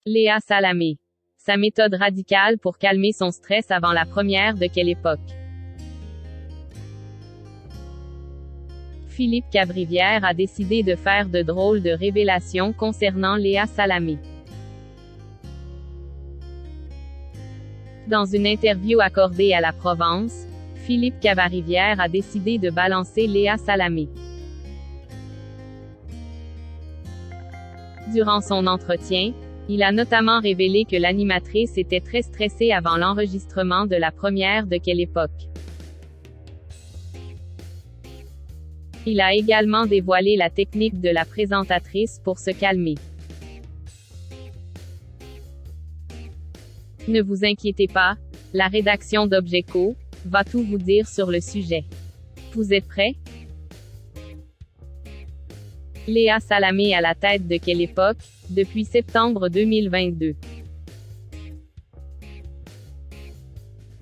Léa Salamé. Sa méthode radicale pour calmer son stress avant la première de quelle époque? Philippe Cabrivière a décidé de faire de drôles de révélations concernant Léa Salamé. Dans une interview accordée à la Provence, Philippe Cabrivière a décidé de balancer Léa Salamé. Durant son entretien, il a notamment révélé que l'animatrice était très stressée avant l'enregistrement de la première de quelle époque. Il a également dévoilé la technique de la présentatrice pour se calmer. Ne vous inquiétez pas, la rédaction d'Objecko va tout vous dire sur le sujet. Vous êtes prêts? Léa Salamé à la tête de quelle époque, depuis septembre 2022.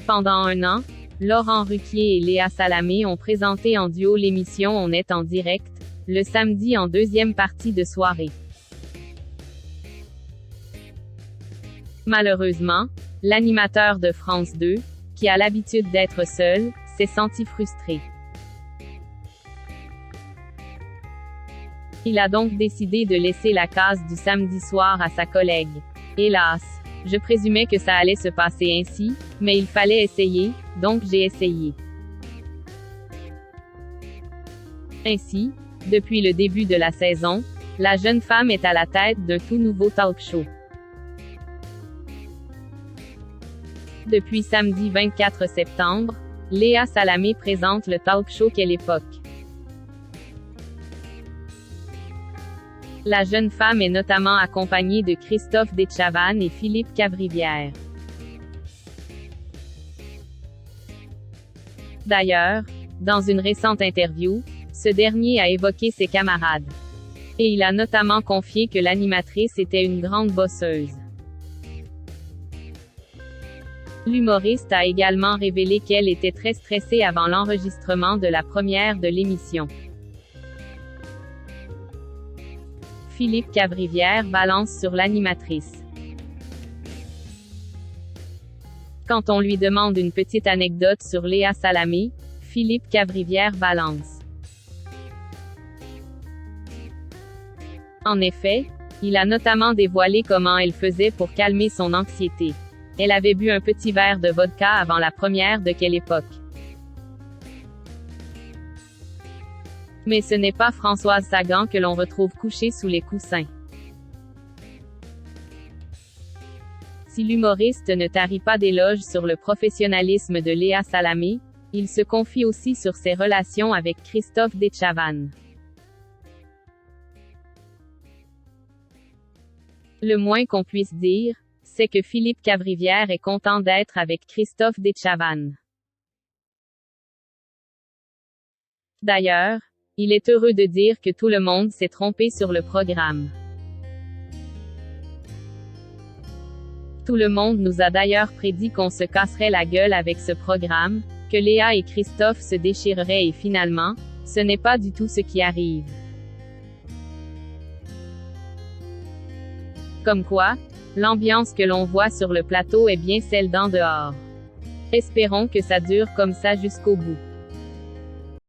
Pendant un an, Laurent Ruquier et Léa Salamé ont présenté en duo l'émission On est en direct, le samedi en deuxième partie de soirée. Malheureusement, l'animateur de France 2, qui a l'habitude d'être seul, s'est senti frustré. Il a donc décidé de laisser la case du samedi soir à sa collègue. Hélas, je présumais que ça allait se passer ainsi, mais il fallait essayer, donc j'ai essayé. Ainsi, depuis le début de la saison, la jeune femme est à la tête d'un tout nouveau talk-show. Depuis samedi 24 septembre, Léa Salamé présente le talk-show Quelle époque. La jeune femme est notamment accompagnée de Christophe Dechavanne et Philippe Cabrivière. D'ailleurs, dans une récente interview, ce dernier a évoqué ses camarades. Et il a notamment confié que l'animatrice était une grande bosseuse. L'humoriste a également révélé qu'elle était très stressée avant l'enregistrement de la première de l'émission. Philippe Cabrivière balance sur l'animatrice. Quand on lui demande une petite anecdote sur Léa Salamé, Philippe Cabrivière balance. En effet, il a notamment dévoilé comment elle faisait pour calmer son anxiété. Elle avait bu un petit verre de vodka avant la première de quelle époque. Mais ce n'est pas Françoise Sagan que l'on retrouve couchée sous les coussins. Si l'humoriste ne tarit pas d'éloges sur le professionnalisme de Léa Salamé, il se confie aussi sur ses relations avec Christophe Dechavanne. Le moins qu'on puisse dire, c'est que Philippe Cabrivière est content d'être avec Christophe Dechavanne. D'ailleurs, il est heureux de dire que tout le monde s'est trompé sur le programme. Tout le monde nous a d'ailleurs prédit qu'on se casserait la gueule avec ce programme, que Léa et Christophe se déchireraient et finalement, ce n'est pas du tout ce qui arrive. Comme quoi, l'ambiance que l'on voit sur le plateau est bien celle d'en dehors. Espérons que ça dure comme ça jusqu'au bout.